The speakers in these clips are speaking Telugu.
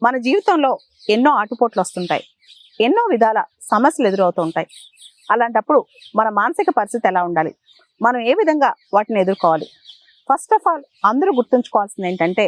మన జీవితంలో ఎన్నో ఆటుపోట్లు వస్తుంటాయి, ఎన్నో విధాల సమస్యలు ఎదురవుతూ ఉంటాయి. అలాంటప్పుడు మన మానసిక పరిస్థితి ఎలా ఉండాలి, మనం ఏ విధంగా వాటిని ఎదుర్కోవాలి? ఫస్ట్ ఆఫ్ ఆల్ అందరూ గుర్తుంచుకోవాల్సింది ఏంటంటే,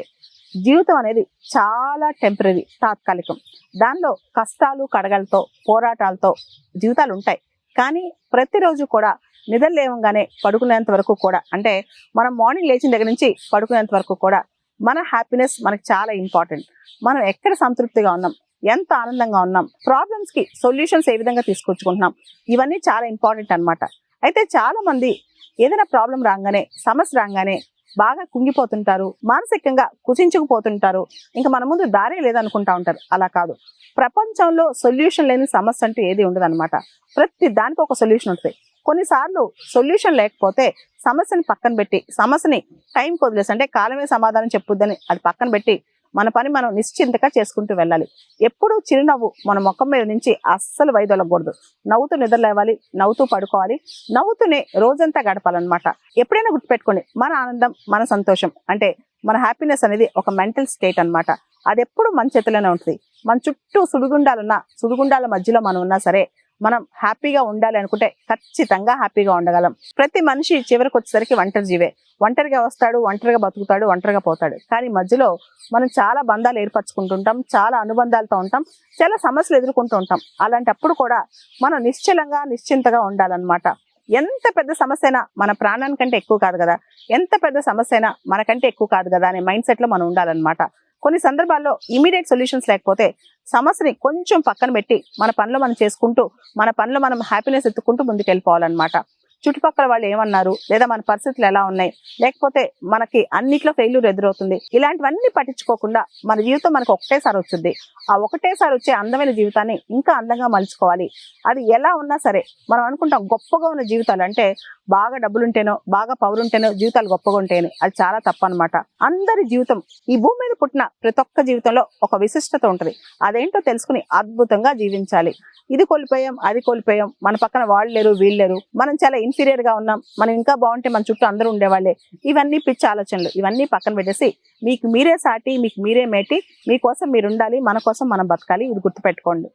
జీవితం అనేది చాలా టెంపరీ, తాత్కాలికం. దానిలో కష్టాలు కడగలతో పోరాటాలతో జీవితాలు ఉంటాయి. కానీ ప్రతిరోజు కూడా నిద్ర లేవగానే పడుకునేంత వరకు కూడా, అంటే మనం మార్నింగ్ లేచిన దగ్గర నుంచి పడుకునేంత వరకు కూడా మన హ్యాపీనెస్ మనకి చాలా ఇంపార్టెంట్. మనం ఎక్కడ సంతృప్తిగా ఉన్నాం, ఎంత ఆనందంగా ఉన్నాం, ప్రాబ్లమ్స్కి సొల్యూషన్స్ ఏ విధంగా తీసుకొచ్చుకుంటున్నాం, ఇవన్నీ చాలా ఇంపార్టెంట్ అన్నమాట. అయితే చాలా మంది ఏదైనా ప్రాబ్లం రాగానే, సమస్య రాగానే బాగా కుంగిపోతుంటారు, మానసికంగా కుచించుకుపోతుంటారు, ఇంకా మన ముందు దారే లేదనుకుంటా ఉంటారు. అలా కాదు, ప్రపంచంలో సొల్యూషన్ లేని సమస్య అంటూ ఏది ఉండదు అనమాట. ప్రతి దానికి ఒక సొల్యూషన్ ఉంటుంది. కొన్నిసార్లు సొల్యూషన్ లేకపోతే సమస్యని పక్కన పెట్టి, సమస్యని టైంకి వదిలేసి, అంటే కాలమే సమాధానం చెప్పుద్దని అది పక్కన పెట్టి మన పని మనం నిశ్చింతగా చేసుకుంటూ వెళ్ళాలి. ఎప్పుడూ చిరునవ్వు మన ముఖం మీద నుంచి అస్సలు వైదొలగకూడదు. నవ్వుతూ నిద్ర లేవాలి, నవ్వుతూ పడుకోవాలి, నవ్వుతూనే రోజంతా గడపాలన్నమాట. ఎప్పుడైనా గుర్తుపెట్టుకోండి, మన ఆనందం, మన సంతోషం, అంటే మన హ్యాపీనెస్ అనేది ఒక మెంటల్ స్టేట్ అన్నమాట. అది ఎప్పుడు మన చేతిలోనే ఉంటుంది. మన చుట్టూ సుడిగుండాలున్నా, సుడిగుండాల మధ్యలో మనం ఉన్నా సరే, మనం హ్యాపీగా ఉండాలి అనుకుంటే ఖచ్చితంగా హ్యాపీగా ఉండగలం. ప్రతి మనిషి చివరికి వచ్చేసరికి ఒంటరి జీవే. ఒంటరిగా వస్తాడు, ఒంటరిగా బతుకుతాడు, ఒంటరిగా పోతాడు. కానీ మధ్యలో మనం చాలా బంధాలు ఏర్పరచుకుంటుంటాం, చాలా అనుబంధాలతో ఉంటాం, చాలా సమస్యలు ఎదుర్కొంటూ ఉంటాం. అలాంటప్పుడు కూడా మనం నిశ్చలంగా, నిశ్చింతగా ఉండాలన్నమాట. ఎంత పెద్ద సమస్య అయినా మన ప్రాణానికంటే ఎక్కువ కాదు కదా, ఎంత పెద్ద సమస్య అయినా మనకంటే ఎక్కువ కాదు కదా అనే మైండ్ సెట్లో మనం ఉండాలన్నమాట. కొన్ని సందర్భాల్లో ఇమీడియట్ సొల్యూషన్స్ లేకపోతే సమస్యని కొంచెం పక్కన పెట్టి మన పనిలో మనం చేసుకుంటూ, మన పనిలో మనం హ్యాపీనెస్ ఎత్తుకుంటూ ముందుకు వెళ్ళిపోవాలన్నమాట. చుట్టుపక్కల వాళ్ళు ఏమన్నారు, లేదా మన పరిస్థితులు ఎలా ఉన్నాయి, లేకపోతే మనకి అన్నిట్లో ఫెయిల్యూర్ ఎదురవుతుంది, ఇలాంటివన్నీ పట్టించుకోకుండా మన జీవితం మనకు ఒకటేసారి వచ్చింది. ఆ ఒకటేసారి వచ్చే అందమైన జీవితాన్ని ఇంకా అందంగా మలుచుకోవాలి. అది ఎలా ఉన్నా సరే మనం అనుకుంటాం గొప్పగా ఉన్న జీవితాలు అంటే బాగా డబ్బులుంటేనో, బాగా పవర్ ఉంటేనో జీవితాలు గొప్పగా ఉంటాయని. అది చాలా తప్పు అనమాట. అందరి జీవితం, ఈ భూమి మీద పుట్టిన ప్రతి ఒక్క జీవితంలో ఒక విశిష్టత ఉంటుంది. అదేంటో తెలుసుకుని అద్భుతంగా జీవించాలి. ఇది కోల్పోయాం, అది కోల్పోయాం, మన పక్కన వాళ్ళు లేరు, వీళ్ళు లేరు, మనం చాలా ఇన్ఫీరియర్ గా ఉన్నాం, మనం ఇంకా బాగుంటే మన చుట్టూ అందరూ ఉండేవాళ్ళే, ఇవన్నీ పిచ్చి ఆలోచనలు. ఇవన్నీ పక్కన పెట్టేసి మీకు మీరే సాటి, మీకు మీరే మేటి, మీకోసం మీరు ఉండాలి, మన కోసం మనం బతకాలి. ఇది గుర్తుపెట్టుకోండి.